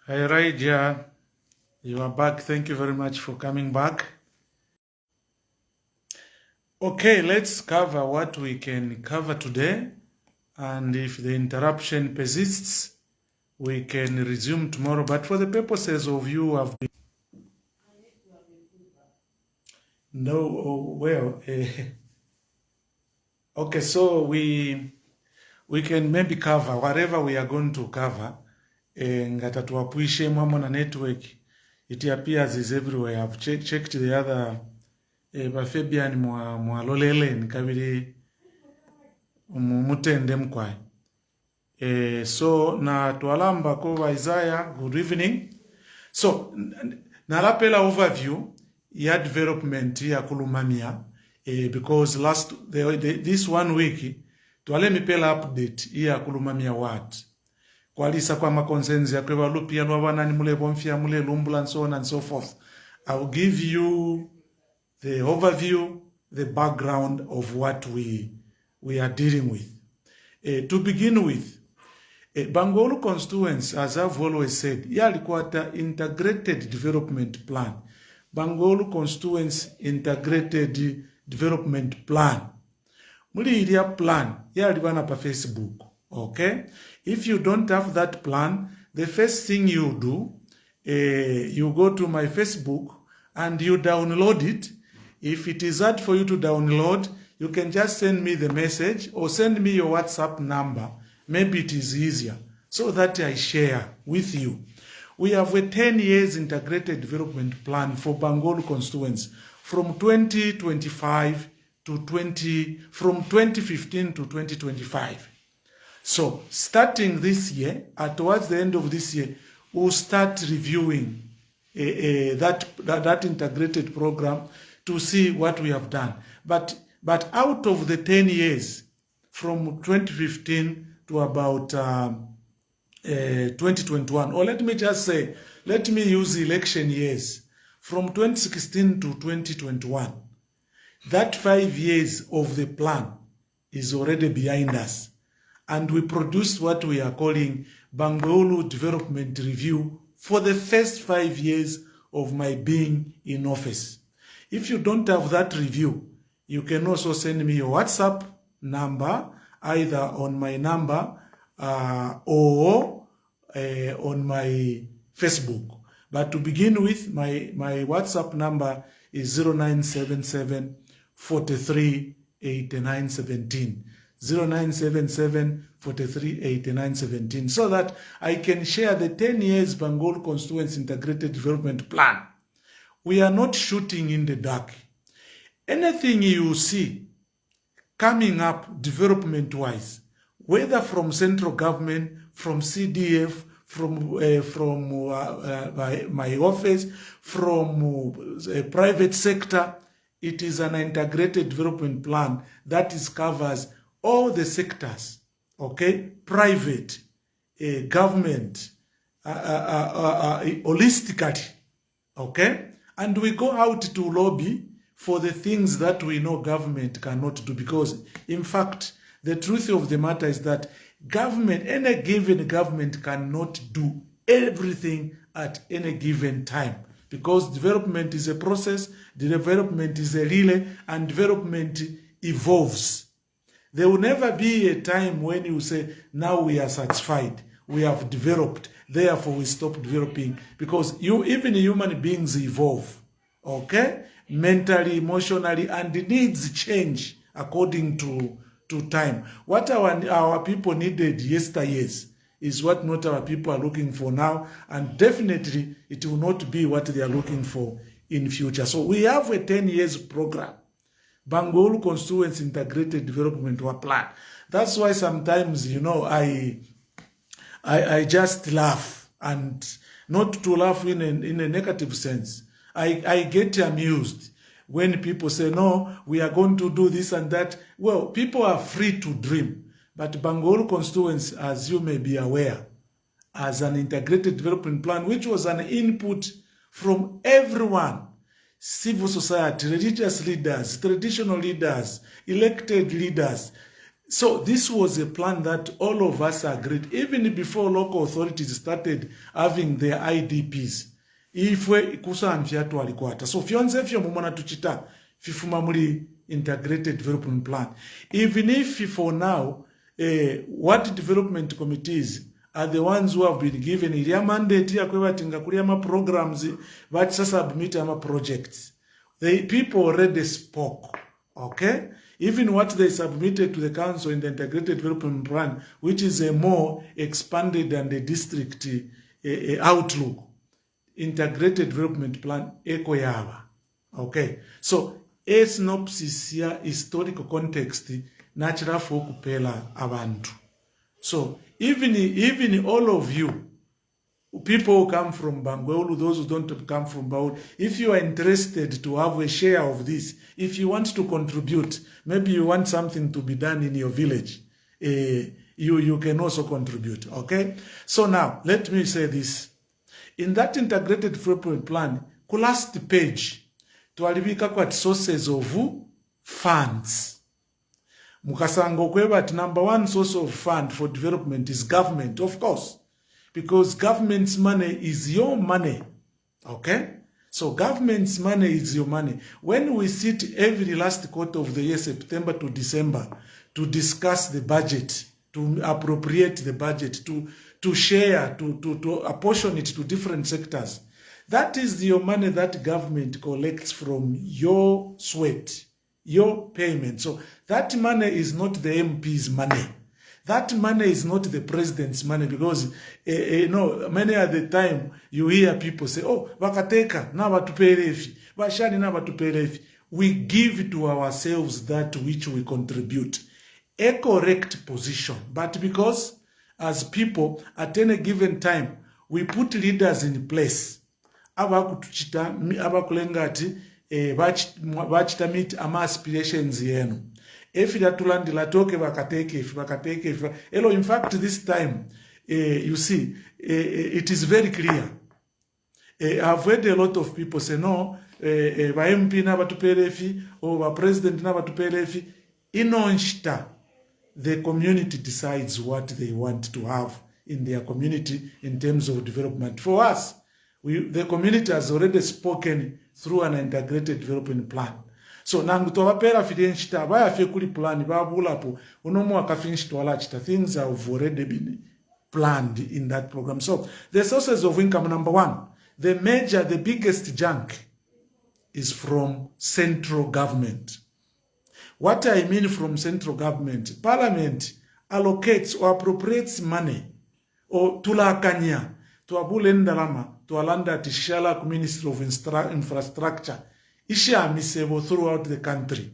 Hi, Raija. You are back. Thank you very much for coming back. Okay, let's cover what we can cover today. And if the interruption persists, we can resume tomorrow. But for the purposes of you who have been No, well, okay, so we can maybe cover whatever we are going to cover. Ngata tuwapuishe mwamo na network. It appears is everywhere. I've checked the other Fabian mwa lolele nikabili mutende mkwai. So na tualamba kwa Isaiah, good evening. So nalapela overview ya development ya Lumamya because this 1 week tuale mipela update ya Lumamya what kwalisa kwa makonsenzi ya kwa lupia lwa wanani mule bomfia mule lumbula and so on and so forth. I will give you the overview, the background of what we are dealing with. To begin with, Bangolu constituency, as I've always said, yalikuwa integrated development plan. Bangolu constituency integrated development plan. Muli ilia plan, yalibana pa Facebook. Okay? If you don't have that plan, the first thing you do, you go to my Facebook and you download it. If it is hard for you to download, you can just send me the message or send me your WhatsApp number. Maybe it is easier so that I share with you. We have a 10 years integrated development plan for Bangolu constituency from 2025 to from 2015 to 2025. So starting this year, towards the end of this year, we'll start reviewing that integrated program to see what we have done. But out of the 10 years, from 2015 to about 2021, or let me just say, let me use election years, from 2016 to 2021, that 5 years of the plan is already behind us. And we produced what we are calling Bangolu Development Review for the first 5 years of my being in office. If you don't have that review, you can also send me your WhatsApp number, either on my number or on my Facebook. But to begin with, my WhatsApp number is 0977 43 89 17. 0977 43 89 17, so that I can share the 10 years Bangolu Constituency Integrated Development Plan. We are not shooting in the dark. Anything you see coming up development-wise, whether from central government, from CDF, from my office, from private sector, it is an integrated development plan that covers all the sectors, okay? Private, government, holistically, okay? And we go out to lobby for the things that we know government cannot do, because, in fact, the truth of the matter is that government, any given government, cannot do everything at any given time, because development is a process, development is a relay, and development evolves. There will never be a time when you say, now we are satisfied, we have developed, therefore we stop developing, because even human beings evolve, okay? Mentally, emotionally, and needs change according to time. What our people needed yesteryears is what not our people are looking for now, and definitely it will not be what they are looking for in future. So we have a 10 years program, Bangolu Constituency Integrated Development Plan. That's why sometimes, you know, I just laugh, and not to laugh in a negative sense. I get amused when people say, no, we are going to do this and that. Well, people are free to dream. But Bangolu Constituency, as you may be aware, as an integrated development plan, which was an input from everyone, civil society, religious leaders, traditional leaders, elected leaders. So this was a plan that all of us agreed, even before local authorities started having their IDPs. Ifwe kusamfya twalikwata. So fyonze fyo mumona tuchita fifuma muli integrated development plan. Even if for now, what development committees are the ones who have been given iliya mandate ya kwebatinga kuliya ma programs but sasa submit ama projects. The people already spoke, okay? Even what they submitted to the council in the integrated development plan, which is a more expanded and a district outlook, integrated development plan, eko yava, okay? So, a synopsis here, historical context, natural for kupela abantu. So, even all of you, people who come from Bangweulu, those who don't come from Baul, if you are interested to have a share of this, if you want to contribute, maybe you want something to be done in your village, you can also contribute, okay? So now, let me say this. In that integrated development plan, last page, tualibika kwa sources of funds. Mukasango kweba, number one source of fund for development is government, of course. Because government's money is your money, okay? So government's money is your money. When we sit every last quarter of the year, September to December, to discuss the budget, to appropriate the budget, to share, to apportion it to different sectors, that is your money that government collects from your sweat, your payment. So that money is not the MP's money. That money is not the president's money, because many at the time you hear people say, oh, wakateka, na watuperefi, washani na watuperefi. We give to ourselves that which we contribute. A correct position. But because as people, at any given time, we put leaders in place. Abakulengati, bachita meet ama aspirations yenu. If Tulandi Latoke Vakateke, in fact, this time, you see, it is very clear. I've heard a lot of people say, no, MP na batuperefi, or president na batuperefi. Inonshta, the community decides what they want to have in their community in terms of development. For us, the community has already spoken through an integrated development plan. So nangu tawapera fidenshita baya fekuli plan babulapo unomu akafinishita walachita. Things have already been planned in that program. So the sources of income, number one, the biggest chunk is from central government. What I mean from central government, Parliament allocates or appropriates money or tulakanya to abulendalama to alanda tishala Ministry of Infrastructure. Isha misebo throughout the country.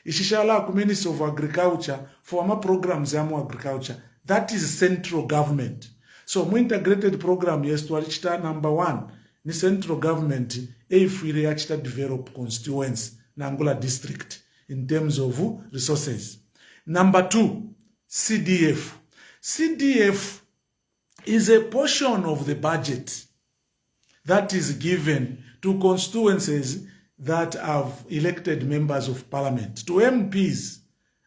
Ishishala Ministry of Agriculture for our programs yamu agriculture. That is central government. So mu integrated program yes to alichita number one ni central government if we achita develop constituents na Angola district in terms of resources. Number two, CDF. CDF is a portion of the budget that is given to constituencies that have elected members of parliament. To MPs,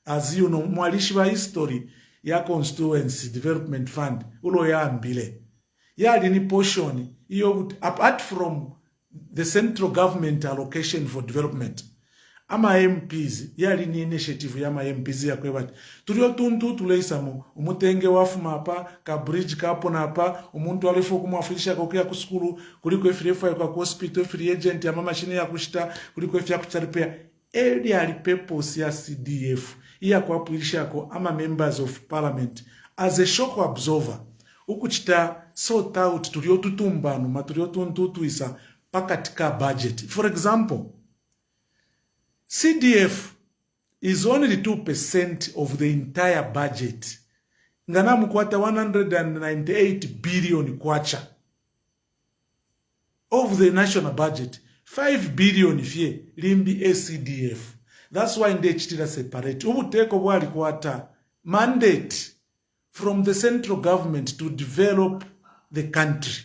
as you know, mwalishiwa history ya constituency development fund, ulo ya ambile. Ya dini portion, apart from the central government allocation for development, ama MPs, ya dini initiative ya ma MPs ya kwebati. Tulio tuntu tuleisa umutenge wafu mapa, ka bridge kapo na pa, umuntu alifo kumwafisha kukia kuskulu, kuliko efirefa kwa hospital, free agent ya mama shine ya kushita, kuliko efia kucharipea. Eri alipepos ya CDF, iya kwa pulisha ko ama members of parliament, as a shock absorber, ukuchita sort out tulio tutumbanu, matulio tuntu isa, pakatika budget. For example, CDF is only 2% of the entire budget. Ngana mkwata 198 billion kwacha of the national budget. 5 billion fye limbi CDF. That's why ndechitira separate. Ubuteko bwali kwata mandate from the central government to develop the country.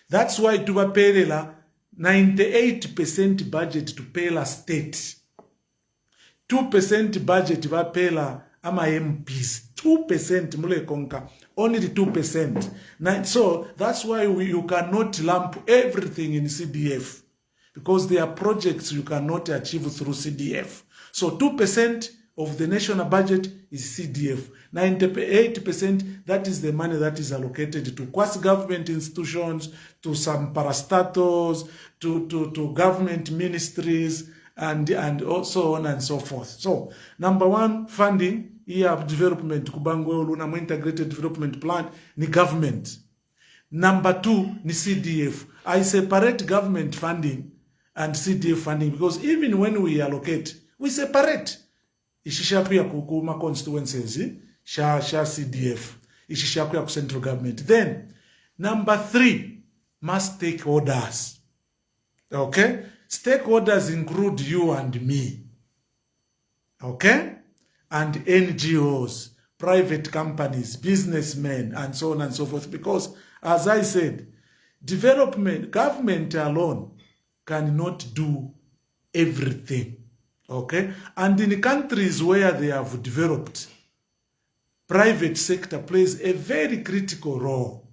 That's why tubaperela 98% budget to pela state. 2% budget va pela ama MPs. 2% mule konka. Only the 2%. So that's why you cannot lump everything in CDF. Because there are projects you cannot achieve through CDF. So 2% of the national budget is CDF. 98%, that is the money that is allocated to quasi-government institutions, to some parastatals, to government ministries, and so on and so forth. So, number one, funding, development, Kubango Lunamya Integrated Development Plan, ni government. Number two, ni CDF. I separate government funding and CDF funding because even when we allocate, we separate. Ishishakuya kukuma constituencies, sha CDF. Ishishakuya ku central government. Then, number three, must stakeholders. Okay? Stakeholders include you and me. Okay? And NGOs, private companies, businessmen, and so on and so forth. Because, as I said, development, government alone cannot do everything. Okay? And in countries where they have developed, private sector plays a very critical role.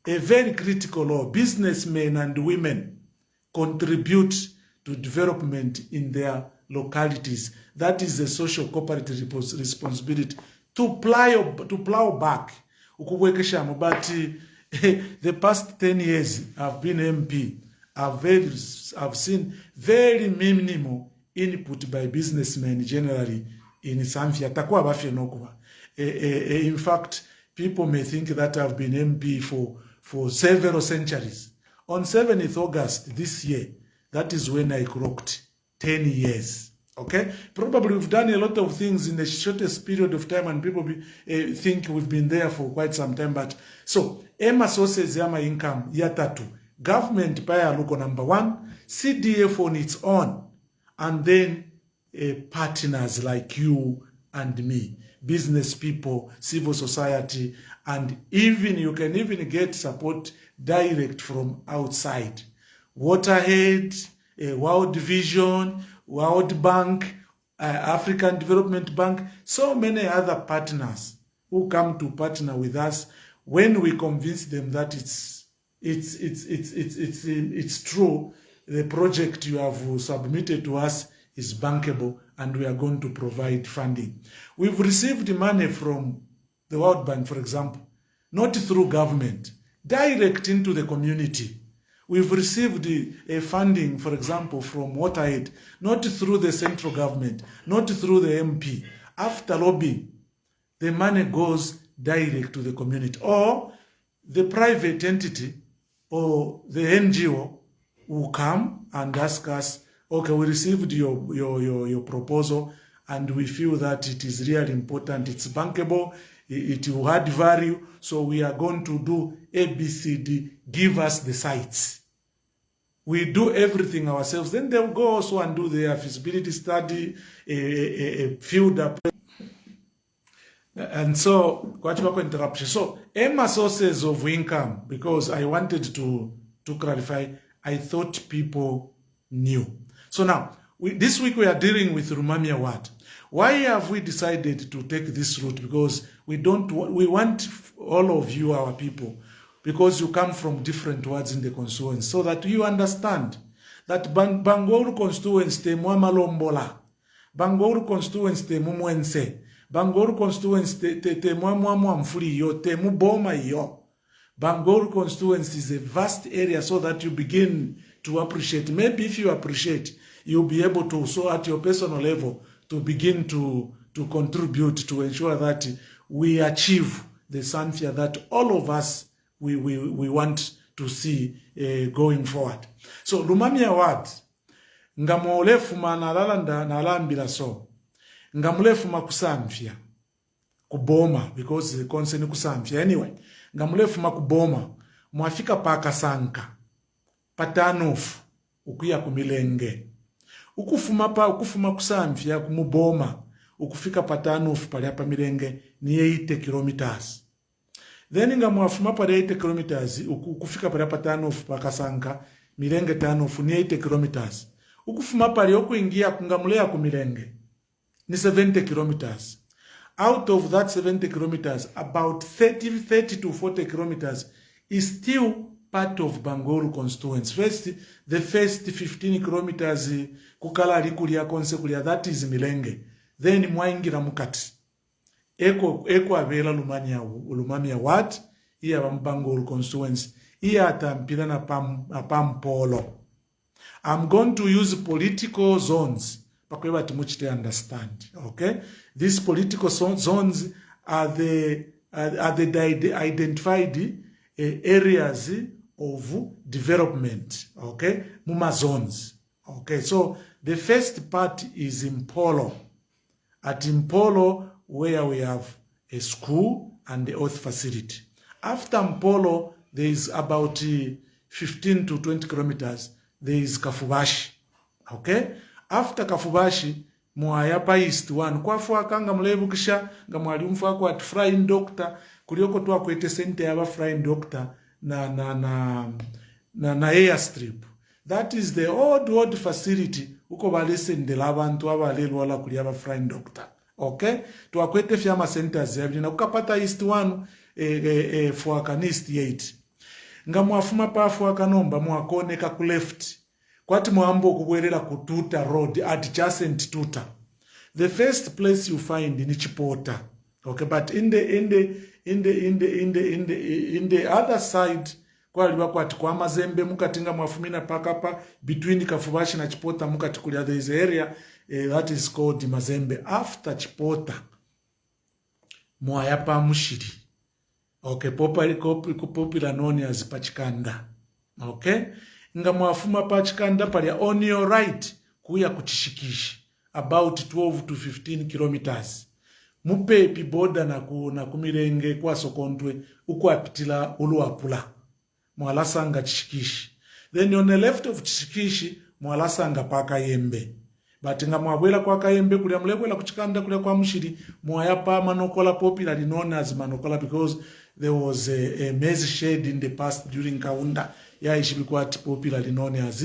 A very critical role. Businessmen and women contribute to development in their localities. That is a social cooperative responsibility to plow back. But the past 10 years I've been MP. I've seen very minimal input by businessmen generally in Zambia. In fact, people may think that I've been MP for several centuries. On 7th August this year, that is when I clocked 10 years. Okay? Probably we've done a lot of things in the shortest period of time and people think we've been there for quite some time. But so, Emma sources yama income, yatatu. Government paya logo number one, CDF on its own, and then partners like you and me, business people, civil society, and even you can even get support direct from outside. Waterhead, World Vision, World Bank, African Development Bank, so many other partners who come to partner with us when we convince them that it's true, the project you have submitted to us is bankable and we are going to provide funding. We've received money from the World Bank, for example, not through government, direct into the community. We've received funding, for example, from Waterhead, not through the central government, not through the MP. After lobbying, the money goes direct to the community. Or the private entity or the NGO will come and ask us, okay, we received your proposal and we feel that it is really important, it's bankable, it will add value, so we are going to do ABCD, give us the sites. We do everything ourselves. Then they'll go also and do their feasibility study, a field up. And so, interruption. So, Emma sources of income, because I wanted to clarify, I thought people knew. So now, this week we are dealing with Lumamya what? Why have we decided to take this route? Because we want all of you, our people, because you come from different wards in the constituency, so that you understand that Bangoru constituency temu Malombola, Bangoru constituency temu Mwense, Bangoru constituency temu Mfuli yo, temu Boma yo. Bangoru constituency is a vast area, so that you begin to appreciate. Maybe if you appreciate, you'll be able to, so at your personal level, to begin to contribute to ensure that we achieve the Zambia that all of us we want to see going forward. So Lumamya what? Ngamolefuma nalalanda nalambira so. Ngamulefuma kusamfya. Kuboma, because the concern kusamfya. Anyway, ngamulefuma kuboma. Mwafika paka sanka. Patanofu. Ukuya kumilenge. Ukufuma kusamfya kumuboma. Ukufika patanofu pali hapa milenge ni 8 kilometers. Then nga mwafuma pali 8 kilometers, ukufika pali hapa tanofu pakasanka, milenge tanofu ni 8 kilometers. Ukufuma pali okuingia kungamulea kumilenge ni 70 kilometers. Out of that 70 kilometers, about 30 to 40 kilometers is still part of Bangoru constituency. The first 15 kilometers kukala likulia konsekulia, that is milenge. then mwaingira mukati eko avera Lumamya ward iya Bangor constituency iya atampira na pampolo. I'm going to use political zones pakweba timuchite understand. Okay, these political zones are the identified areas of development. Okay, muma zones. Okay, so the first part is Impolo. At Impolo, where we have a school and the health facility. After Impolo, there is about 15 to 20 kilometers. There is Kafubashi. Okay? After Kafubashi, mwayapa East 1. Kwa fuaka nga mlebukisha, nga mwalimu fuako at Flying Doctor, kulioko tuwa kwete sente yaba Flying Doctor na airstrip. That is the old facility. Uko balesende labantu abalelu wala kuliaba Flying Doctor. Okay? Tuwakwete fiama centers yabili na ukapata East 1 fuaka ni East 8. Nga mwafuma pa fuaka nomba mwakoneka ku left. Kwati mwambo kubwerera ku Tuta Road, adjacent Tuta. The first place you find in Chipota. Okay, but in the other side, kwa liwa kwati kwa Mazembe mukatinga mwafumina pakapa between Kafubashi na Chipota mukatikulia, there is an area that is called Mazembe. After Chipota, mwayapa Mushiri. Okay, popular known as Pachikanda. Okay, nga mwafuma Pachikanda palia on your right kuya kuchishikishi about 12 to 15 kilometers. Mupepi boda na kumirenge kwa Sokontwe uko apitila Uluapula. Mwalasanga Chishikishi. Then on the left of Chishikishi, mwalasanga pa Kayembe. But nga mwabwela kwa Kayembe kulia mlebwela kuchikanda kulia kwa Mushiri, mwayapa Manokola, popularly known as Manokola, because there was a maize shed in the past during Kaunda. Ya ishibi quite popularly known as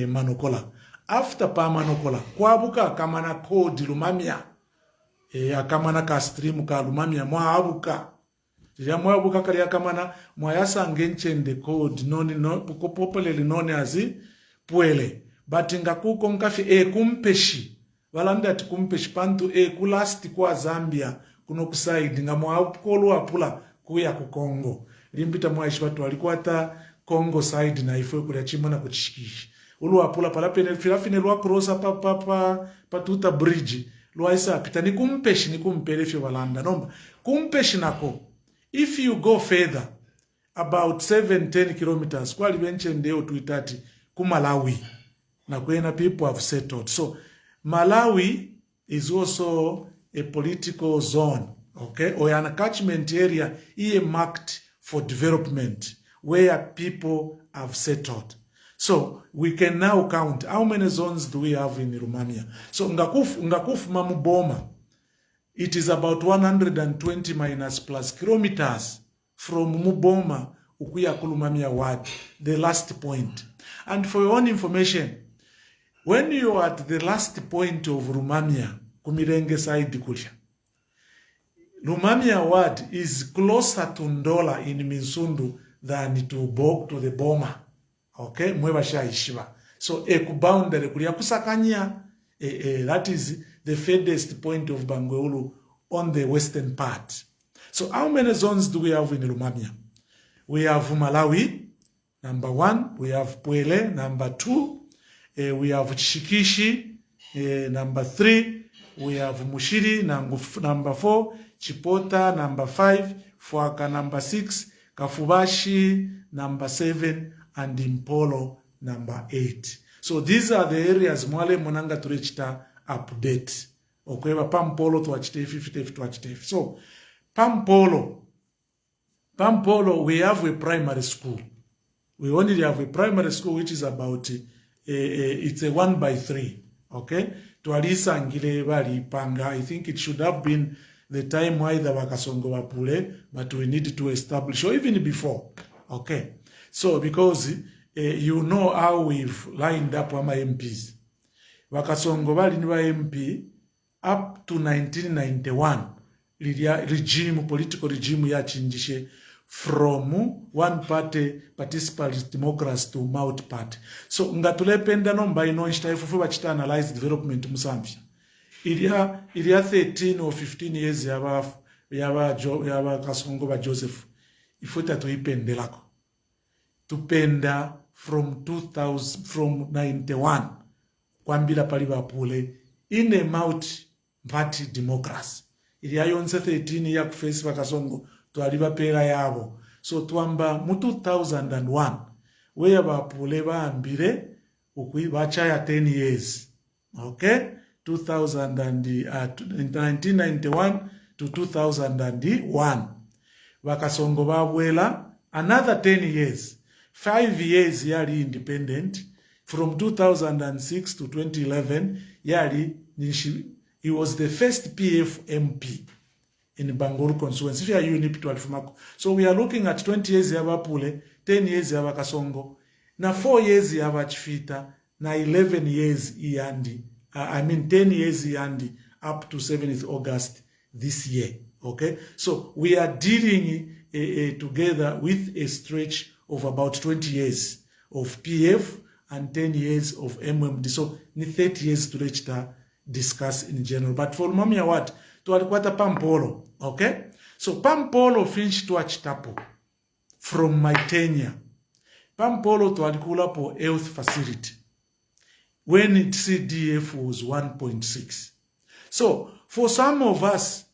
Manokola. After pa Manokola, kwabuka kamana code Lumamya. Akamana ka stream ka Lumamya mwabuka. Mwabuka kali akamana mwayasa ngenchende code popularly known as Pwele. But ngakuko nkafi kumpeshi. Walanda ati kumpeshi pantu kulasti kwa Zambia kuno kusaidi nga mwakolo apula kuya ku Kongo. Limpita mwaishi watu walikuwa hata Kongo side na ifwe kulia chimana kuchishikishi. Ulu apula pala pene filafine luwa kurosa pa Tuta bridge. Luwa isa apita ni kumpelefi walanda. Nomba, kumpeshi nako. If you go further, about 7-10 kilometers, kwa libenche ndeo tuitati kumalawi. Na kwena people have settled. So, Malawi is also a political zone, okay, or an catchment area marked for development where people have settled. So we can now count how many zones do we have in Lumamya. So ngakufu mamuboma, it is about 120 minus plus kilometers from Muboma ukuya Lumamya ward, the last point. And for your own information, when you are at the last point of Lumamya, Kumirenge side kulia, Lumamya ward is closer to Ndola in Minsundu than to the Boma. Okay, mweba shaishiba. So boundary kulia kusakanya, that is the furthest point of Bangweulu on the western part. So how many zones do we have in Lumamya? We have Malawi, number 1. We have Pwele, number 2. We have Chishikishi, number 3. We have Mushiri, number 4. Chipota, number 5. Fuaka, number 6. Kafubashi, number 7. And Impolo, number 8. So these are the areas mwale monanga turechita update. Okay, Pampolo to HTF to HTF. So, Pampolo, we have a primary school. We only have a primary school which is about, it's a 1x3. Okay? To Alisa Angile Bali Panga, I think it should have been the time why the Wakasongo Wapule, but we need to establish, or even before. Okay? So, because you know how we've lined up our MPs. Wakasongo Bali MP up to 1991, political regime ya chinjishe from one party, participant democracy to multi-party. So, ngatulependa nomba ino nchitaifufu wachita analyze development Musambia. Ilia 13 or 15 years yaba Kasongo ba Joseph. Ifuta tuipendelako. Tupenda from 2000, from 91. Kwambila pali bapule. In a multi-party democracy. Ilia yonse 13 ya kufesi Kasongo. Tualiba pera yabo. So tuamba mu 2001. Wea bapule baambile. Ukui bachaya 10 years. Okay? 1991 to 2001. Bakasongo babwela another 10 years. 5 years yali independent. From 2006 to 2011, he was the first PF MP in Bangor constituency. If you are UNIP to Alfumako. So we are looking at 20 years yaba Pule, 10 years yaba Kasongo, na 4 years yaba Chifita, na 11 years Iyandi. 10 years Iyandi up to 7th August this year. Okay, so we are dealing together with a stretch of about 20 years of PF and 10 years of MMD. So ni 30 years to reach to discuss in general. But for Lumamya what? To alikwata Pampolo. Okay, so Pampolo finished to achitapo from my tenure. Pampolo to alikula po health facility when its CDF was 1.6. So for some of us,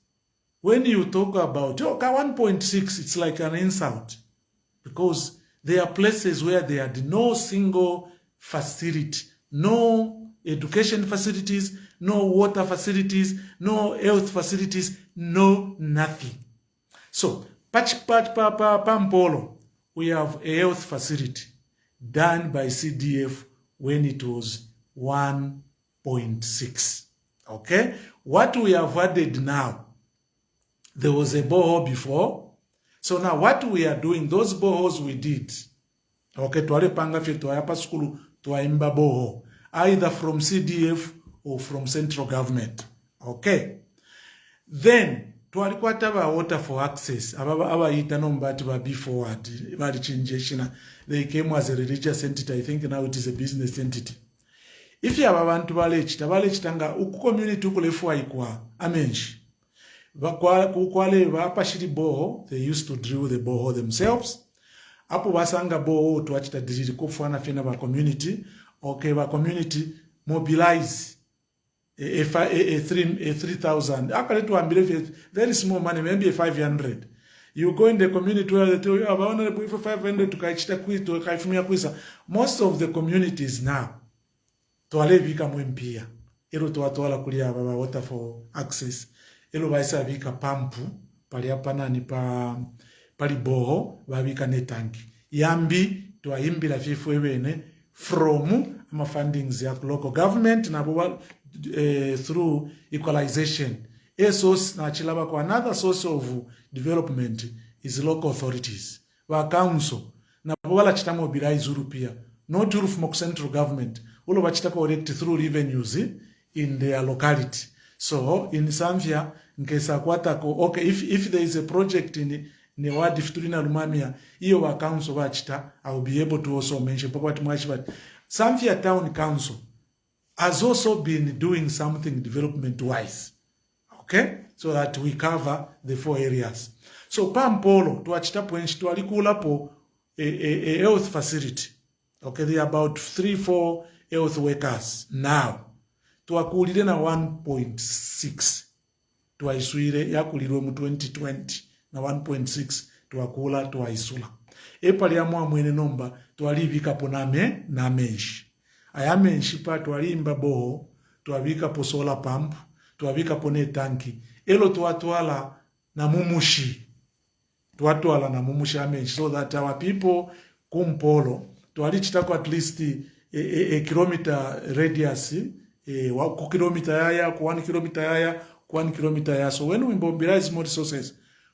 when you talk about 1.6, it's like an insult because there are places where there are no single facility, no education facilities, no water facilities, no health facilities, no nothing. So, Pampolo, we have a health facility done by CDF when it was 1.6. Okay? What we have added now, there was a borehole before. So now what we are doing, those boreholes we did, okay, tuwale panga fye tuwayapa skulu tuwaimba borehole, either from CDF or from central government. Okay. Then, tuwalikwata ba water for access. Aba ita nombati ba before, they came as a religious entity. I think now it is a business entity. If you have abantu balechitanga uku community ukulefuwa ikwa amenshi. They used to drill the borehole themselves. Apo basanga borehole tuwachita diriri kufwana fena ba community. Okay, ba community mobilize a 3,000. Actually, to ambile very small money, maybe a 500. You go in the community where they tell you about 500 to kaichita kwito kaifumia kwisa. Most of the communities now tuwale vika mwempia. Ero tuwatuwala kulia baba water for access. Elo baisa vika pampu pali apana ni pali boho babika netanki. Yambi tuwaimbila fifu ewene from ama fundings ya local government na through equalization. A source na chilaba kwa another source of development is local authorities. Wa council na bwala chita mobilize urupia. Not from central government. Ulo bachita collect through revenues in their locality. So in Zambia, nkesa kwatako, okay, if there is a project in ward if tulina Lumamya, iyo wa council bachita, I will be able to also mention. But Zambia Town Council has also been doing something development-wise, okay? So that we cover the 4 areas. So Pampolo, tuachita pwenshi, tualikula po a health facility. Okay, there are about 3-4 health workers now. Tuakulile na 1.6. Tuaisuire yakulirwe mu 2020 na 1.6 tuakula tuaisula. Epali ya mwene nomba tualivika po na menshi. Ayamenshi pa tualimba boho, tuavika po solar pump, tuavika po netanki. Elo tuatuala na mumushi. Tuatuala na mumushi amenshi. So that our people kumpolo, tualichitako at least a kilometer radius, ku kilometer yaya, ku 1 kilometer yaya, ku 1 kilometer yaya. So when we mobilize more resources,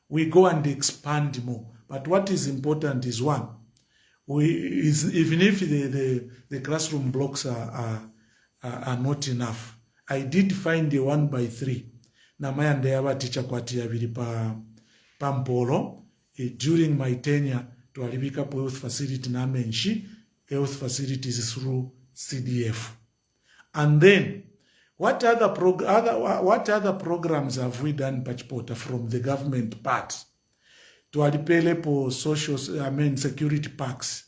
we go and expand more. But what is important is one, even if the classroom blocks are not enough, I did find a 1x3. Namaya ndeaba teacher kwati ya vilipa Pampolo during my tenure to alibika po health facility na menshi health facilities through CDF. And then What other programs have we done Pachipota from the government part? Tualipele po security packs.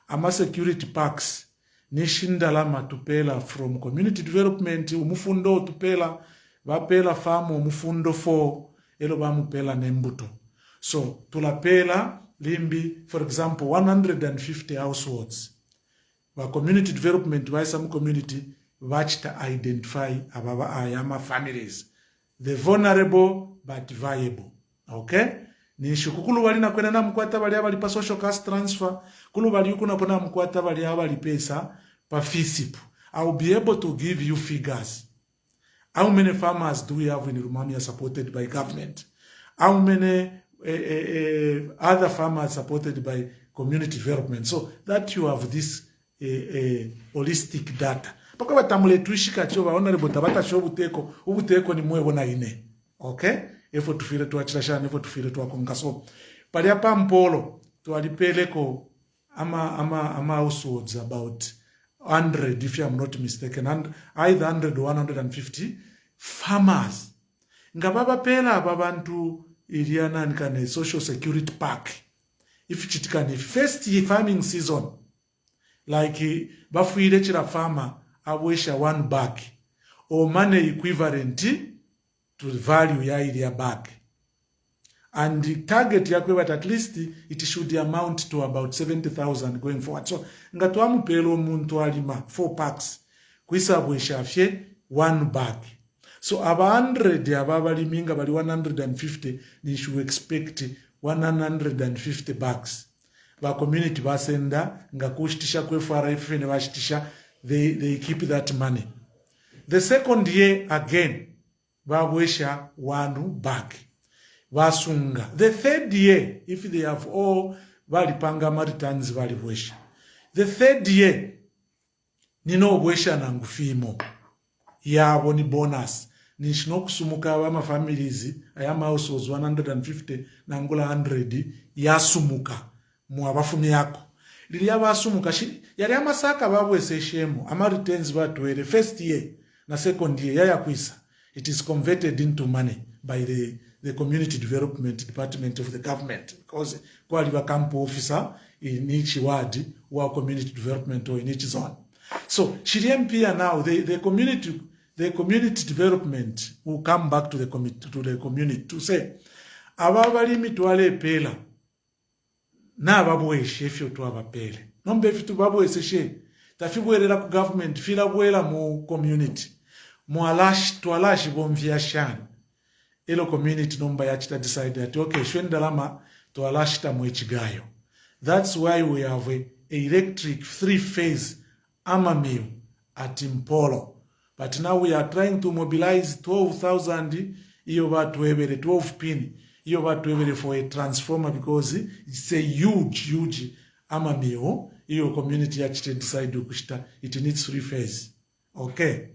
Ama security packs nishindalama tupela from community development umufundo tupela vapela famu umufundo 4 elo vamupela nembuto. So tulapela limbi, for example, 150 households. Va community development vai some community vachita identify ababa ayama families, the vulnerable but viable. Okay? Ni shukukulu wali na kwena na mkwata wali abali pa social cash transfer, kulu wali yukuna kuna mkwata wali abali pesa pa FISIP. I'll be able to give you figures. How many farmers do we have in Lumamya supported by government? How many other farmers supported by community development? So that you have this holistic data. Paka batamule tuishika choba honorable tabata shobuteko ubuteko ni mwe bona ine. Okay? Efo tufire tuachirashana, efo tufire tuakonga. So pali hapa mpolo tualipeleko ama households about 100, if I'm not mistaken, and either 100 or 150 farmers. Ngababa pela babantu iliana nkane social security pack. If chitikani first year farming season, like bafuire chira farmer awesha 1 bag or money equivalent to the value ya ilia bag. And the target yakwe at least it should amount to about 70,000 going forward. So ngatuamu pelo muntu alima 4 packs kwisa awesha afye 1 bag. So aba 100 ababa liminga bali 150 ni should expect 150 bags. Ba community basenda ngakushtisha kwe FRF ne bashitisha, they keep that money. The second year again babwesha 1 bag vasunga. The third year, if they have all valipanga returns valibwesha. The third year nino bwesha na ngufimo yabo ni bonus. Nishino kusumuka wama families ayama households 150 na ngula 100 yasumuka muabafumi yako. Lili yaba asumuka yari amasaka babwese shemo ama returns batwere first year na second year yaya kwisa. It is converted into money by the community development department of the government, because kwaliba camp officer in each ward or community development or in each zone. So Shiriempia now the community development will come back to the community to say ababalimi twale pela na babweshe efyo twabapele nombe fitu babwese she tafibwerera ku government fila bwela mu community twalashi bomvya shana elo community nomba yachita decide that okay shwendalama twalashita mu ekigayo. That's why we have a electric 3-phase amamil at Impolo. But now we are trying to mobilize 12,000 12 pin for a transformer, because it's a huge amamil. Iyo community yachita decide ukushita it needs 3-phase. Okay.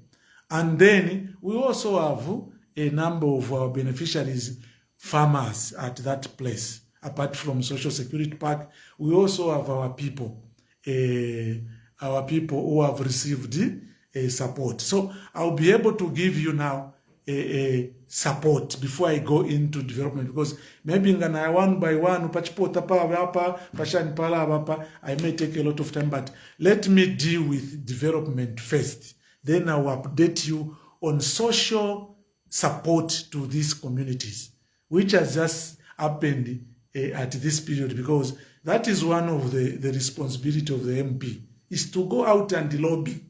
And then we also have a number of our beneficiaries, farmers at that place. Apart from social security pack, we also have our people who have received support. So I'll be able to give you now a support before I go into development, because maybe ngana one by one upachipota pa hapa pashani pala hapa, I may take a lot of time, but let me deal with development first. Then I will update you on social support to these communities, which has just happened at this period, because that is one of the responsibility of the MP, is to go out and lobby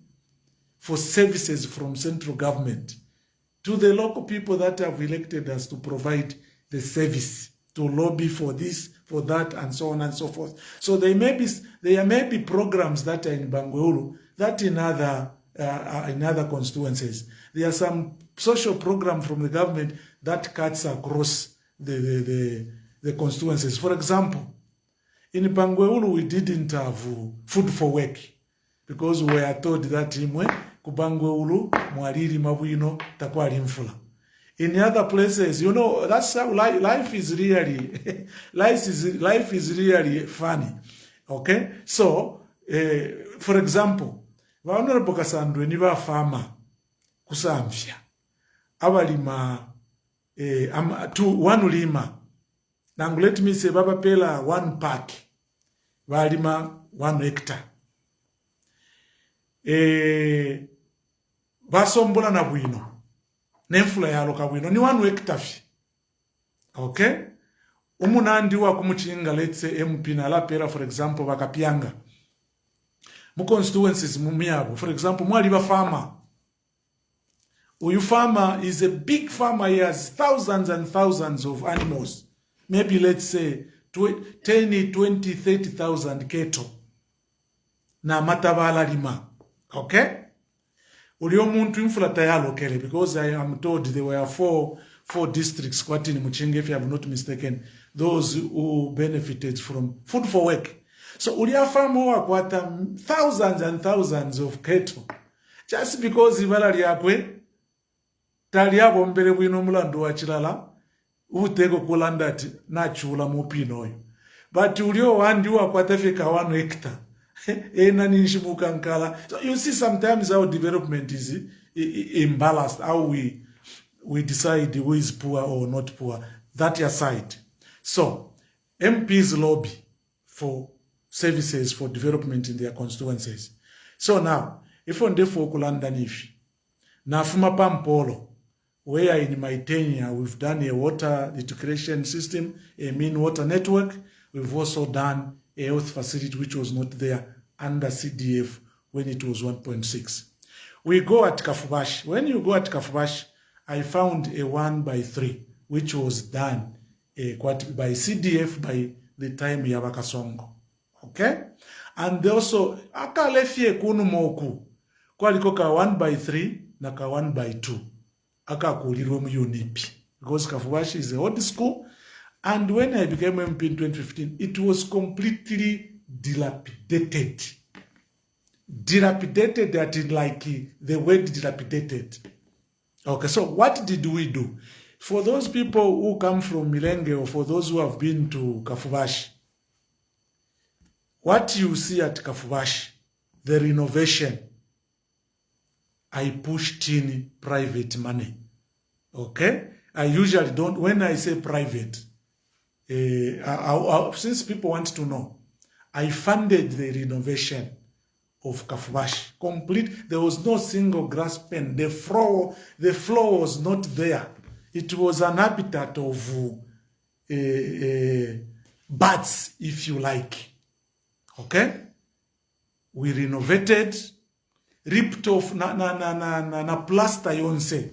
for services from central government to the local people that have elected us to provide the service, to lobby for this, for that, and so on and so forth. So there may be programs that are in Bangweulu that in other constituencies. There are some social program from the government that cuts across the constituencies. For example, in Bangweulu we didn't have food for work, because we are told that imwe kubangweulu mwaliri mabwino takwali mfula. In other places, you know, that's how life is really life is really funny. Okay? So, for example, Honorable Kasandwe niba farmer kusamfya abalima one lima nangu let me say baba pela one pack balima 1 hectare basombola na bwino nenfula yaloka bwino ni 1 hectare okay umunandi wa kumuchinga let's say MP na la pera for example bakapyanga mu constituencies mumyabo for example mwali ba farmer. Uyu farmer is a big farmer. He has thousands and thousands of animals. Maybe let's say 10, 20, 30,000 cattle. Na matabala lima. Okay? Ulio muntu infula tayalokele because I am told there were four districts kwatini Muchinge, if I have not mistaken, those who benefited from food for work. So ulia farmer wakwata thousands and thousands of cattle. Just because ibala liyakwe taliabo mbele bwino mulando wa chilala utego kulanda ati nachula mupino oyo but ulio wandi wa kwatafika 1 hectare ena nishibuka nkala. So you see sometimes our development is imbalanced, how we decide who is poor or not poor, that aside. So MPs lobby for services for development in their constituencies. So now if on defo kulanda nifi na fuma pampolo where in my tenure we've done a water integration system, a mean water network. We've also done a health facility which was not there under CDF when it was 1.6. We go at Kafubashi. When you go at Kafubashi, I found a 1/3 which was done by CDF by the time Yabakasongo. Okay? And also, akalefie kunu moku kwa likoka 1/3 na ka 1/2. Akakulirwe mu UNIP because Kafubashi is a old school, and when I became MP in 2015 it was completely dilapidated that in like the word dilapidated. Okay, so what did we do for those people who come from Milenge or for those who have been to Kafubashi? What you see at Kafubashi, the renovation, I pushed in private money. Okay? I usually don't, when I say private, since people want to know, I funded the renovation of Kafubashi. Complete. There was no single grass pen. The floor was not there. It was an habitat of bats, if you like. Okay? We renovated, ripped off na plaster yonse.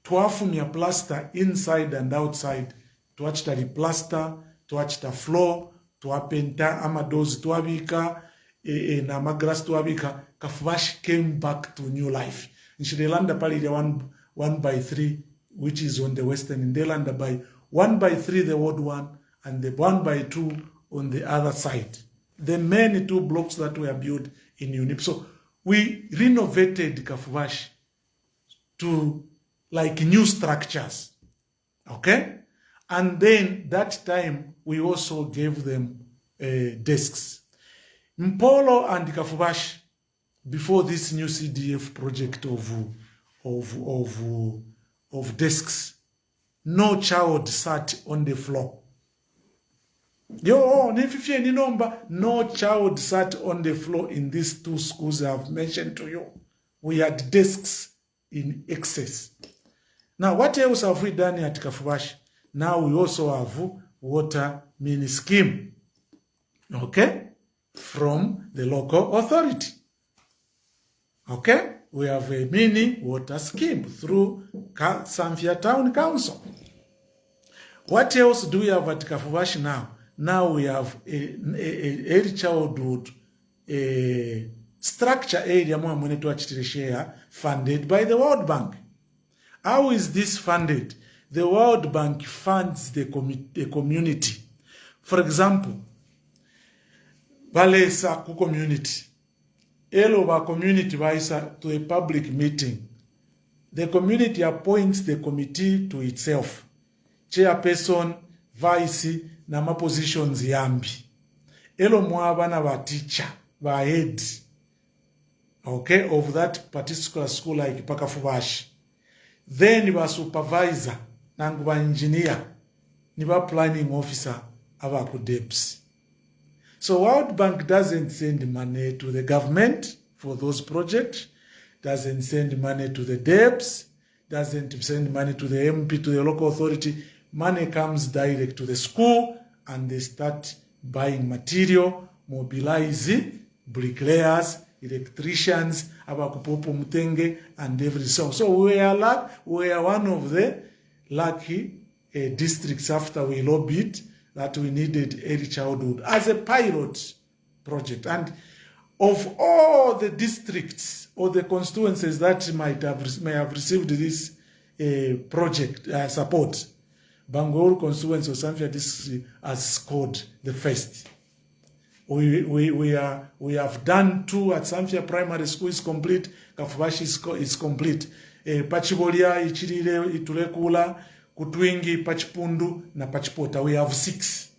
Twafumya plaster inside and outside. Twachita the plaster, twachita floor, twapenta amadozi twabika, na magras twabika. Kafubashi came back to new life. In Shrilanda pali the 1/3, which is on the western in Delanda by 1/3 the ward 1 and the 1/2 on the other side. The many 2 blocks that were built in UNIP. So we renovated Kafubashi to like new structures. Okay? And then that time we also gave them desks. Mpolo and Kafubashi, before this new CDF project of desks, no child sat on the floor. No child sat on the floor in these 2 schools I have mentioned to you. We had desks in excess. Now, what else have we done at Kafubashi? Now we also have water mini scheme. Okay? From the local authority. Okay? We have a mini water scheme through Samfya Town Council. What else do we have at Kafubashi now? Now we have a early childhood structure area funded by the World Bank. How is this funded? The World Bank funds the community. For example, Balesa ku community. Elo community vaisa to a public meeting. The community appoints the committee to itself. Chairperson, vice, na ma positions yambi. Elo mwaba na ba teacher, ba head. okay, of that particular school like Pakafubashi. Then niba supervisor, nanguba engineer, niba planning officer, abaku DEPS. So World Bank doesn't send money to the government for those projects, doesn't send money to the DEPS, doesn't send money to the MP, to the local authority. Money comes direct to the school and they start buying material, mobilize bricklayers, electricians, abakupopo mutenge, and everything. So we are one of the lucky districts after we lobbied that we needed early childhood as a pilot project. And of all the districts or the constituencies that may have received this project support, Bangor constituency or Samfya district has scored the first. We have done 2 at Samfya Primary School is complete, Kafubashi is complete. Pachibolia, Ichirire, Itulekula, Kutwingi, Pachipundu, na Pachipota. We have 6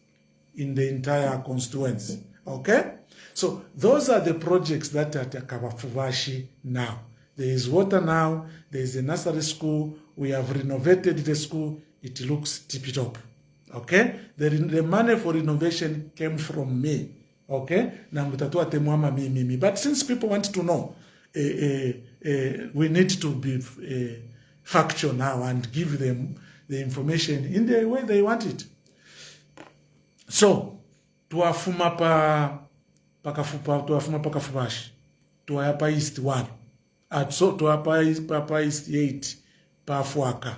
in the entire constituency. Okay? So those are the projects that are at Kafubashi now. There is water now, there is a nursery school, we have renovated the school, it looks tip-top. Okay? The money for renovation came from me. Okay? But since people want to know, we need to be factual now and give them the information in the way they want it. So, tuwafuma Pakafubashi, tuwapa East 1, so tuwapa East 8, Pafuaka.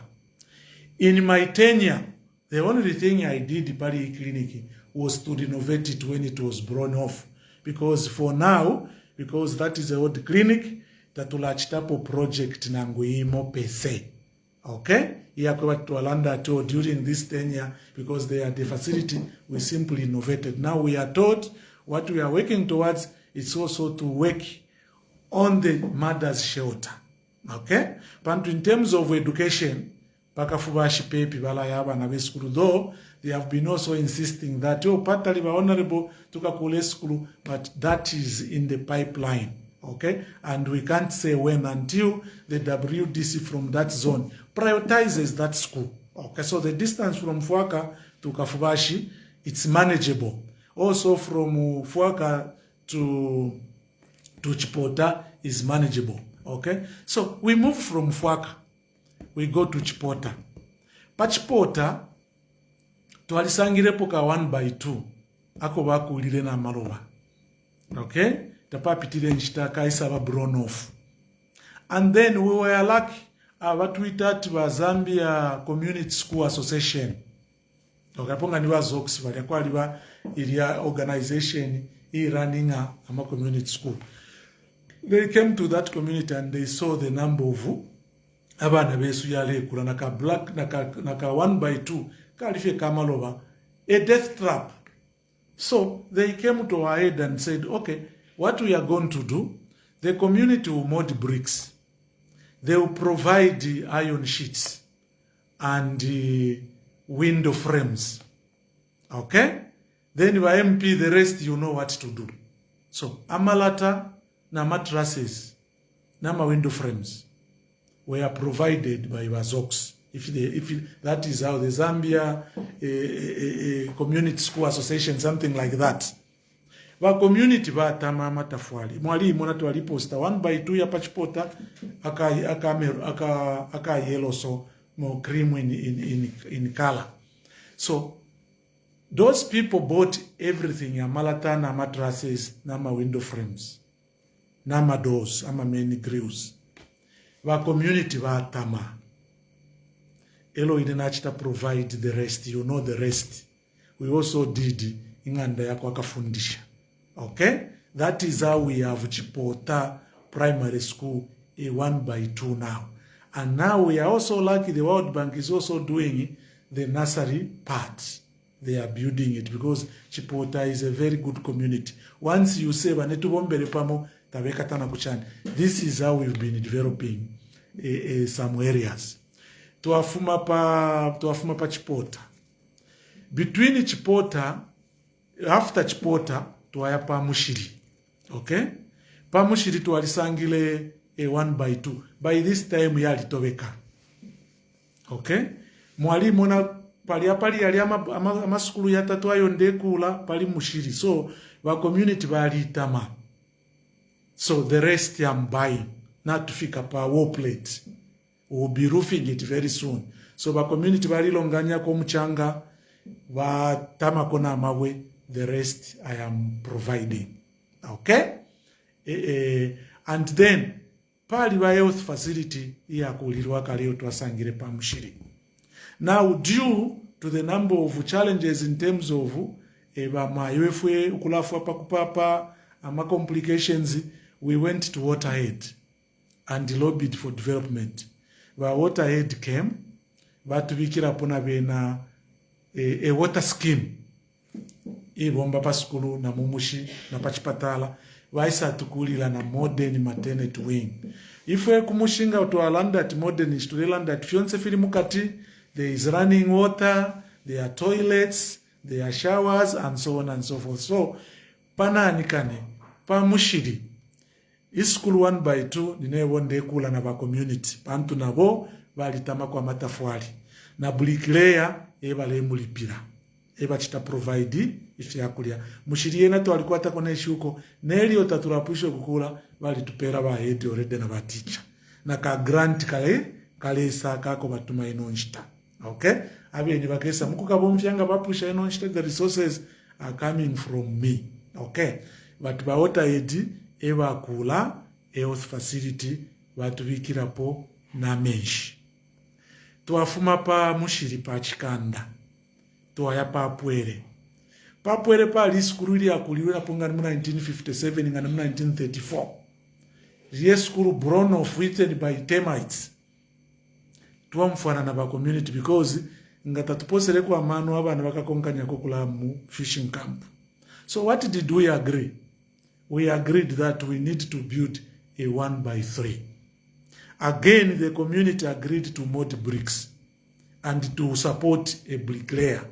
In my tenure, the only thing I did Pari Clinic was to renovate it when it was blown off. Because for now, because that is the old clinic, that Tulachitapo project Nanguimo Pese. Okay? During this tenure, because they are the facility, we simply innovated. Now we are told what we are working towards is also to work on the mother's shelter. Okay? But in terms of education, Pakafubashi Pepi Balayaba Nabeskuru, though they have been also insisting that patali ba honorable tukakule school, but that is in the pipeline. Okay, and we can't say when until the WDC from that zone prioritizes that school. Okay, so the distance from Fuaka to Kafubashi, it's manageable. Also from Fuaka to Chipota is manageable. Okay, so we move from Fuaka, we go to Chipota. Pachipota, twalisangirepo ka 1/2 ako bakulire na maloba. Okay, tapapitire nchitaka isaba blown off. And then we were lucky abatwita tiba Zambia Community School Association. Okaponga niwa zox bali kwa liba ilia organization running a community school. They came to that community and they saw the number of abana besu yale kula naka black naka 1/2 kalife kamaloba, a death trap. So they came to our head and said, okay, what we are going to do, the community will mold bricks. They will provide iron sheets and window frames. Okay? Then you are MP, the rest you know what to do. So amalata na mattresses, na window frames were provided by Wazox. That is how the Zambia Community School Association, something like that. Wa community ba tama matafwali. Mwali mwana tuwali posta 1/2 ya Pachipota aka yellow, so more cream in color. So those people bought everything ya malata na mattresses na window frames na doors ama many grills. Wa community ba tama. Elo idenachita provide the rest. You know the rest. We also did inganda yako akafundisha. Okay? That is how we have Chipota Primary School a 1/2 now. And now we are also lucky the World Bank is also doing the nursery part. They are building it because Chipota is a very good community. Once you say Vanetubombere pamo tabekatana kuchani. This is how we've been developing some areas. Tuafuma pa Chipota. Between Chipota, after Chipota, tuayapa Mushiri. Okay? pamushiri twalisangile a 1x2 by this time yalitobeka. Okay, mwalimu na pali yali amasukulu yatatu ayo ndekula pali mushiri, so ba community bali tama, so the rest I'm buying not to fika pa wall plate, we'll be roofing it very soon. So ba community bali longanya ko mchanga ba tama kona mawe, the rest I am providing. Okay, and then pali ba health facility iya kulirwa kaleo twasangire pa mushiri. Now, due to the number of challenges in terms of ma UFA ukulafu pakupapa ama complications, we went to Waterhead and lobbied for development. But Waterhead came, but we kira pona bena a water scheme. Ibomba paskulu na mumushi na pachipatala waisa tukulila na modern maternity wing. If we kumushinga utualanda at modern is to land at fionse fili mukati, there is running water, there are toilets, there are showers, and so on and so forth. So, pananikane, pa mushiri, iskulu 1x2, ninewonde kula na ba community. Pantu nabo, valitama kwa matafwali. Na bricklayer, eba le mulipira. Eba chita provide, ifi ya kulia. Mushiri yena to walikuwa takone shuko, neli otaturapuisho kukula, valitupera ba hedi orede na ba teacher. Na ka grant kale isa kako batuma inonjita. Okay, abe ni bakesa mukuka bomfyanga bapusha ino instead the resources are coming from me. Okay, but ba Waterhead eba kula health facility watu bikirapo na mesh. Tuafuma pa mushiri pa chikanda, tuaya pa pwere pa liskuru ili akuliwe ponga mu 1957 ngana mu 1934. Rieskuru brown of written by termites. Tuamfana na ba community because ngata tuposele kwa manu abana bakakonkanya kokula mu fishing camp. So what did we agree? We agreed that we need to build a 1x3. Again, the community agreed to mold bricks and to support a bricklayer.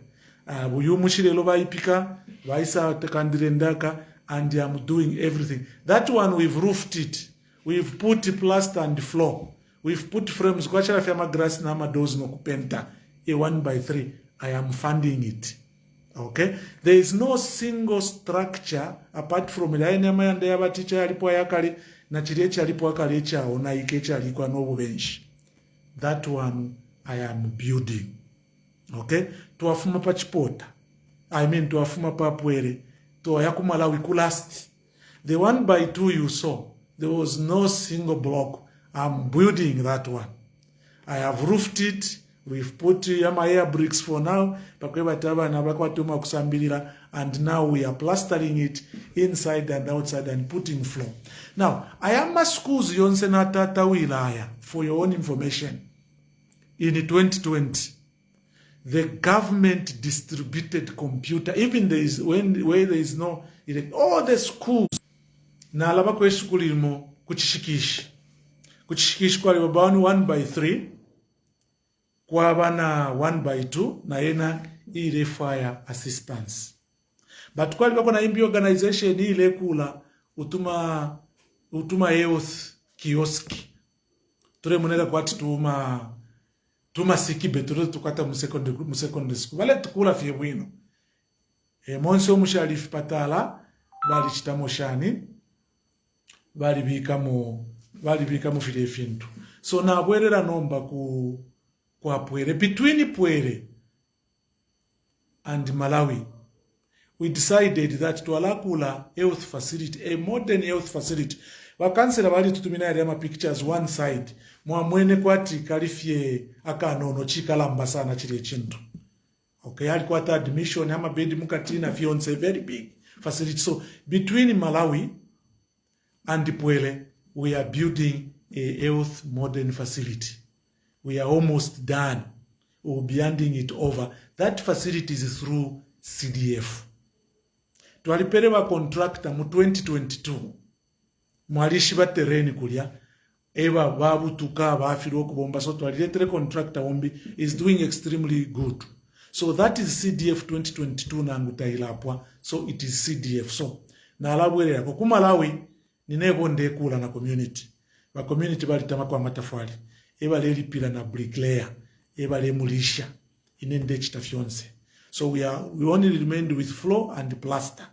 Uyu mushire loba ipika, waisa tekandire ndaka, and I'm doing everything. That one we've roofed it. We've put plaster and floor. We've put frames, kwa chala fiama grass na ama doors no kupenta. A 1x3, I am funding it. Okay? There is no single structure apart from ilaine ama yande yaba teacher yalipo yakali na chirecha yalipo yakali chao na ikecha yalikuwa no bench. That one I am building. Okay? Tuafuma pa chipota. Tuafuma pa pwere. Tuayakumala wikulast. The 1x2 you saw, there was no single block. I'm building that one. I have roofed it. We've put air bricks for now. And now we are plastering it inside and outside and putting floor. Now, I am a schools yonsenata wilaya for your own information. In 2020, the government distributed computer. Even there is where there is no all the schools. Na alaba kwa school ilimo kuchishikishi. Kuchishikishi kwa libabani 1x3. Kwa bana 1x2 na yena ile fire assistance. But kwa libako na imbi organization ile kula utuma health kioski. Ture munega kwa ati tuma sikibe ture tukata mu secondary school. Wale tukula fie wino. Monsi musharifu patala bali chitamoshani bali bika mu file fintu. So na bwerera nomba kwa Pwere, between Pwere and Malawi, we decided that to alakula health facility, a modern health facility. Wakansela bali tutumina yama pictures one side. Mwamwene kwati kalifie akanono chikalamba sana chile chintu. Okay, alikuwa ta admission ama bed mukatina fionse very big facility. So between Malawi and Pwere, we are building a health modern facility. We are almost done. We will be handing it over. That facility is through CDF. Tualiperewa contractor mu 2022. Mwalishiba tereni kulia. Eba babu tuka bafiro kubomba. So tualiletere contractor wombi is doing extremely good. So that is CDF 2022 na ngutailapwa. So it is CDF. So na alabwele yako kumalawi ninebo ndekula na community ba community balitama kwa matafali ebale lipila na bricklayer ebale mulisha inende chitafyonse. So we only remained with floor and plaster.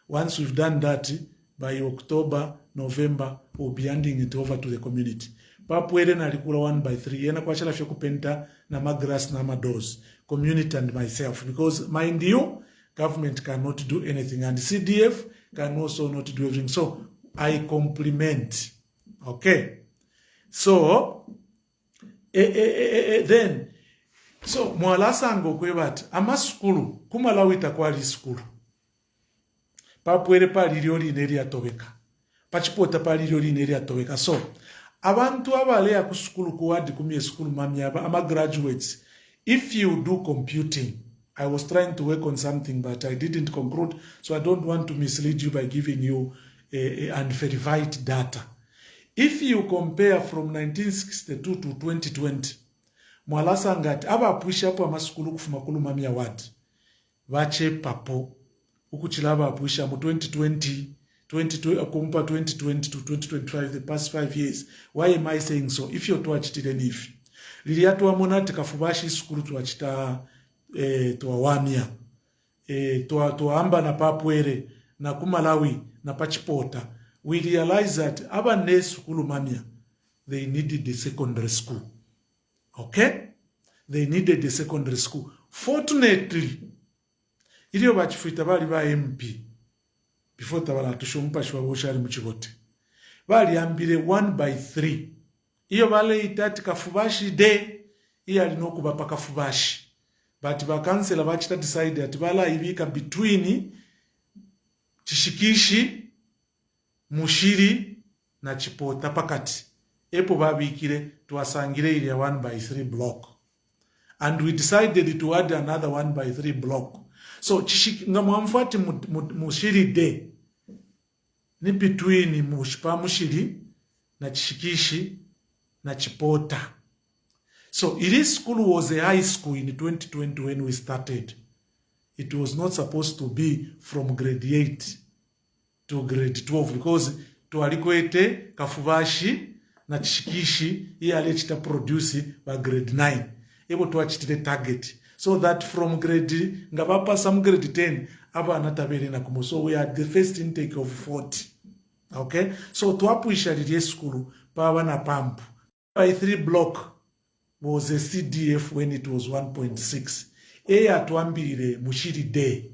Once we've done that, by October, November, we'll be handing it over to the community. Papwele na likula 1/3. Yena kwa chala fyo kupenta na magras na madoors. Community and myself. Because mind you, government cannot do anything. And CDF can also not do everything. So I compliment. Okay. So, then, so mwalasa ngo kwebati ama skulu kumalawita kwali skulu papwere pali lyoli neri atobeka pachipota pali lyoli neri atobeka. So abantu abale ku skulu kuwadi kumye skulu mamya ama graduates, if you do computing, I was trying to work on something but I didn't conclude, so I don't want to mislead you by giving you unverified data. If you compare from 1962 to 2020, mwalasa ngati aba apwisha hapo amasukulu kufuma Lumamya ward bache papo ukuchilaba apwisha mu 2020 kumpa 2020 to 2025, the past 5 years. Why am I saying so? If you're to achitile nifi liliatu amonati kafubashi skulu tuachita tuawamia tuamba na papwere na kumalawi na pachipota, we realize that aba ne skulu mamia, they needed the secondary school. Okay? They needed the secondary school. Fortunately, ilio bachifuita bali ba MP before tabala tushompa shwa boshari muchibote bali ambire 1/3. Iyo bale itati kafubashi de iya linokuba pakafubashi, but ba council bachita decide ati bala ibika between Chishikishi, Mushiri na Chipota pakati. Epo babikire tuwasangire ile 1/3 block. And we decided to add another 1/3 block. So ngamwamfuati Mushiri de ni between Mushiri na Chishikishi na Chipota. So this school was a high school in 2020 when we started. It was not supposed to be from grade 8 to grade 12 because tuwalikwete kafubashi na Chishikishi iya lechita produce by grade 9. Ebo tuwachitile target. So that from grade, ngabapa some grade 10, aba anatabele na kumo. So we had the first intake of 40. Okay? So tuwapuisha liye skulu, pawa na pampu. By 3 block was a CDF when it was 1.6. Eya tuambile Mushiri day.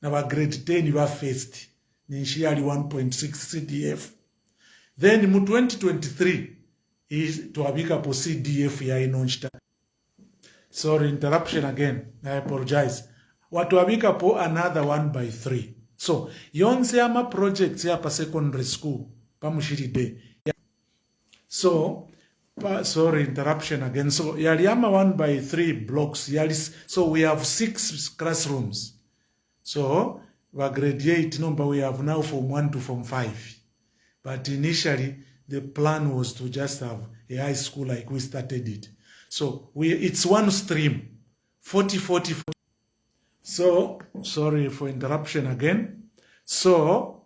Na wa grade 10 wa first. Ni nshiyali 1.6 CDF. Then mu 2023 tuwabika po CDF ya inonchita. Sorry, interruption again. I apologize. Watuwabika po another 1/3. So, yonse ama projects ya pa secondary school pa Mushiri day. So, sorry, interruption again. So, yali ama 1/3 blocks. So, we have 6 classrooms. So, we graduate number we have now from 1 to from 5. But initially, the plan was to just have a high school like we started it. So, it's one stream. 40. So, sorry for interruption again. So,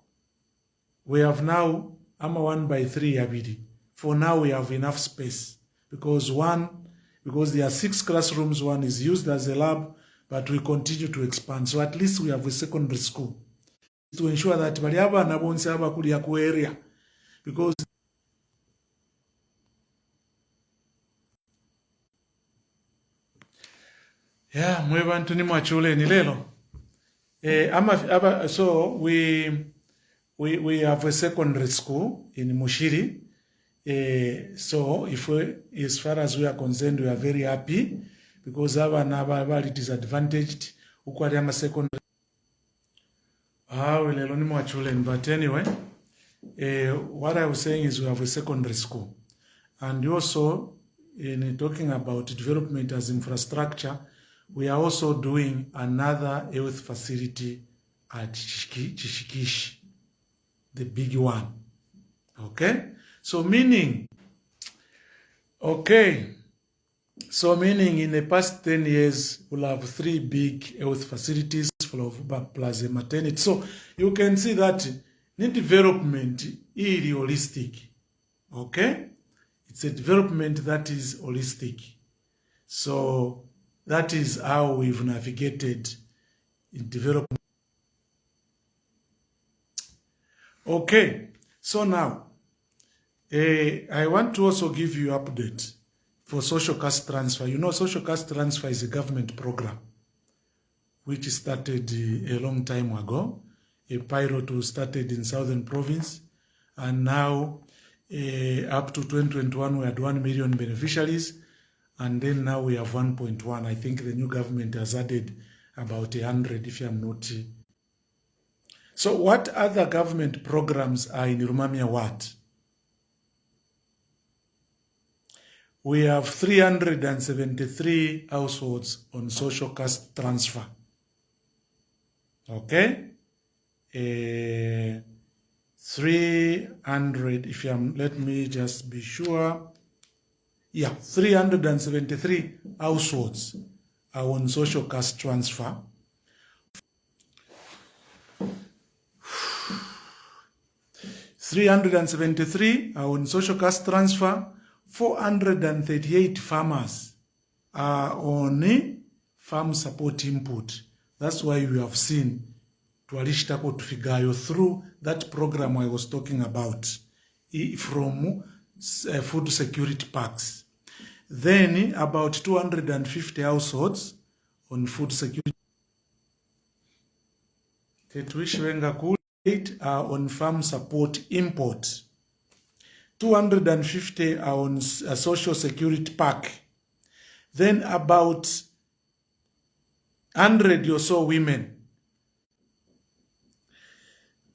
we have now, ama 1/3 abidi. For now, we have enough space. Because there are 6 classrooms, one is used as a lab, but we continue to expand. So at least we have a secondary school. To ensure that baliaba na bonse aba kulia ku area. Because yeah, mwebantu ni mwachule ni lelo. So we have a secondary school in Mushiri. So as far as we are concerned, we are very happy because aba bali disadvantaged ukwali ama secondary. Lelo ni mwachule. But anyway, what I was saying is we have a secondary school. And also, in talking about development as infrastructure, we are also doing another health facility at Chishikishi, the big one. Okay? So meaning in the past 10 years, we'll have 3 big health facilities plus a maternity. So you can see that development is holistic. Okay? It's a development that is holistic. So that is how we've navigated in development. Okay, so now I want to also give you an update for social cash transfer. You know, social cash transfer is a government program which started a long time ago. A pilot was started in Southern Province, and now up to 2021 we had 1 million beneficiaries, and then now we have 1.1. I think the new government has added about 100 if I'm not. So what other government programs are in Lumamya Wat? We have 373 households on social cash transfer. Okay? 300, if I'm, let me just be sure. Yeah, 373 households are on social cash transfer. 373 are on social cash transfer. 438 farmers are on farm support input. That's why we have seen Twalishitako Tufigayo through that program I was talking about from food security packs. Then about 250 households on food security. 8 are on farm support import. 250 are on a social security pack. Then about 100 or so women.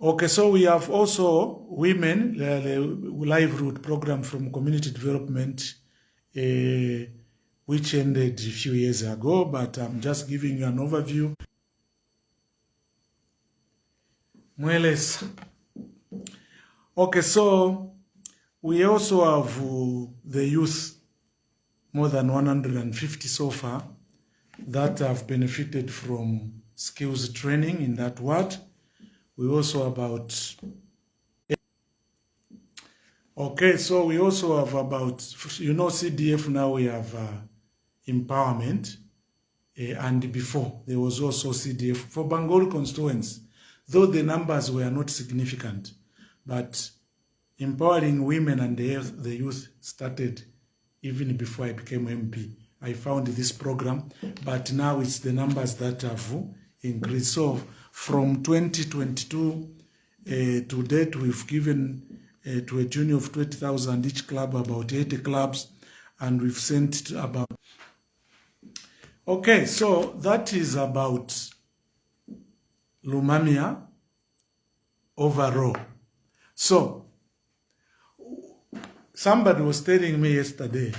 Okay, so we have also women, the livelihood program from community development, which ended a few years ago, but I'm just giving you an overview. Okay, so we also have the youth, more than 150 so far, that have benefited from skills training in that ward. We also about, okay, so we also have about, you know, CDF now we have empowerment, and before there was also CDF for Bengal constituents, though the numbers were not significant, but empowering women and the youth started even before I became MP. I found this program, but now it's the numbers that have increased. So from 2022 to date, we've given to a junior of 20,000 each club, about 80 clubs, and we've sent about. Okay, so that is about Lumamya overall. So somebody was telling me yesterday,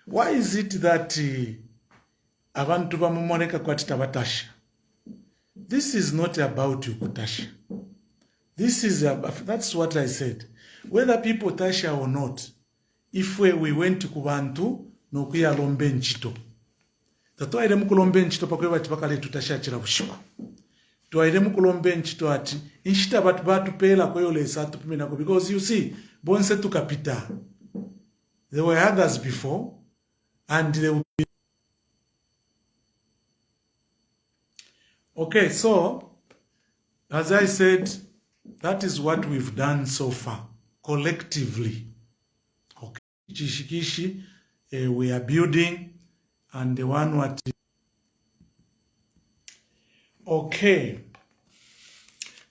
why is it that abantu bamumoneka kwati tabatasha? This is not about you kutasha. This is that's what I said. Whether people tasha or not, if we went to kubantu nokuya lombe nchito. Tatwaire mukulombe nchito pakwe bati bakale tutasha chira bushiko. Twaire mukulombe nchito ati inchita batu batupela kweyo lesa tupimena ko, because you see bonse tukapita. There were others before, and they will be. Okay, so as I said, that is what we've done so far collectively. Okay, Chishikishi, we are building, and the one what. Okay,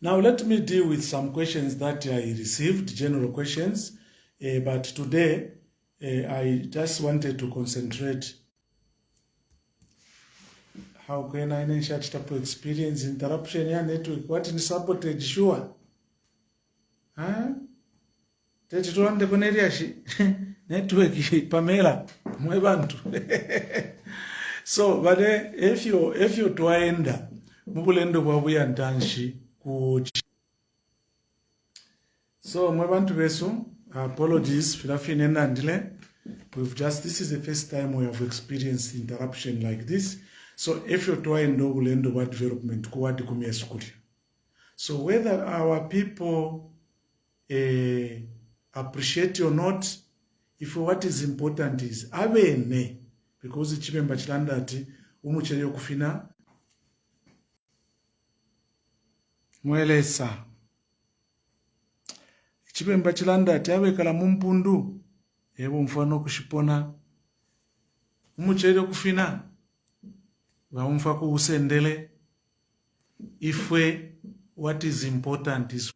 now let me deal with some questions that I received, general questions, but today I just wanted to concentrate. How can I experience interruption ya network? What in sabotage sure? Huh? Tetituande kuneria shi network Pamela mwebantu. So but if you twaenda mubulendo bwa buyantanshi ku. So mwebantu besu, apologies filafine nandile. This is the first time we have experienced interruption like this. So if you're trying no ulendo what development kuwadi kumia sukuli. So whether our people appreciate or not, if what is important is avene, because chipemba chilandati umuchere kufina mwelesa chipemba chilandati avekala mumpundu ebo mfano kushipona umuchere kufina vaumfa kuusendele ifwe what is important is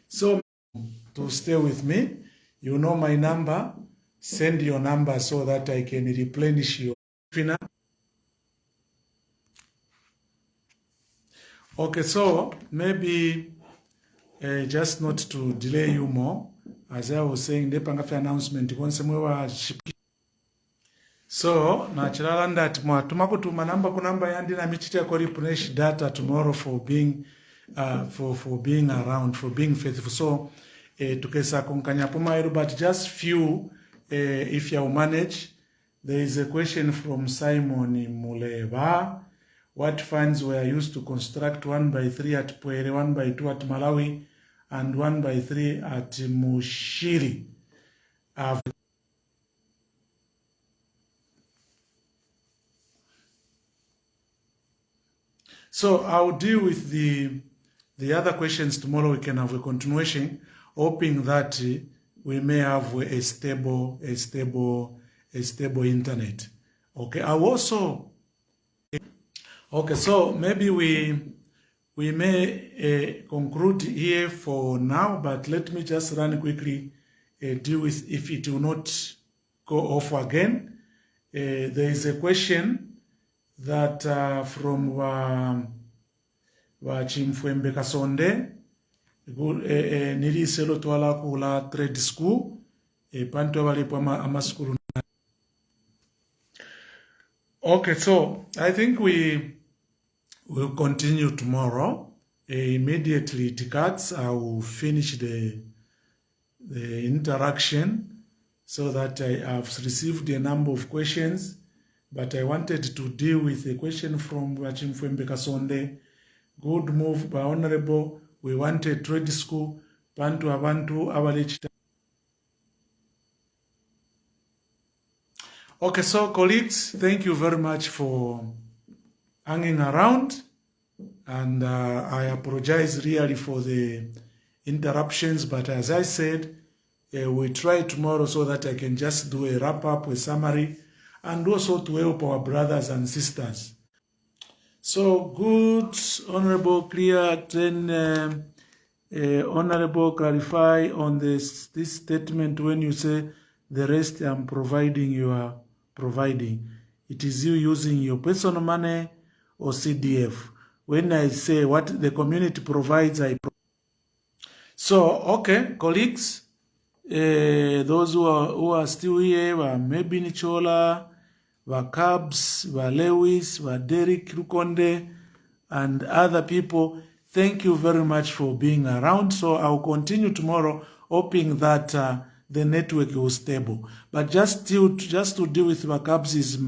so to stay with me. You know my number. Send your number so that I can replenish your fina. Okay, so maybe just not to delay you more, as I was saying, the pangafi announcement. So, natural that tumakutuma number kunamba yandi na michite ko replenish data tomorrow for being for being around, for being faithful. So, tukesa konkanya pumairu, but just few, if you manage. There is a question from Simon Muleva. What funds were used to construct 1x3 at Puere, 1x2 at Malawi, and 1x3 at Mushiri? So I'll deal with the other questions tomorrow. We can have a continuation, hoping that we may have a stable internet. Okay. I also okay. So maybe we may conclude here for now, but let me just run quickly deal with if it will not go off again. There is a question that from Chimfwembe Kasonde, niliselo twala kula trade school, panto walipo amaskuru. Okay, so I think we will continue tomorrow. Immediately it cuts, I will finish the interaction so that I have received a number of questions. But I wanted to deal with a question from Chimfwembe Kasonde. Good move by Honorable. We want a trade school. Bantu abantu average. Okay, so colleagues, thank you very much for hanging around. And I apologize really for the interruptions. But as I said, we try tomorrow so that I can just do a wrap up, a summary, and also to help our brothers and sisters. So good, Honorable, clear, then Honorable, clarify on this statement when you say the rest I'm providing, you are providing. It is you using your personal money or CDF. When I say what the community provides, I provide. So, okay, colleagues, those who are still here, maybe Nichola, Cubs, Lewis, Derek Rukonde, and other people, thank you very much for being around. So I'll continue tomorrow, hoping that the network will stable. But just to deal with Cubs is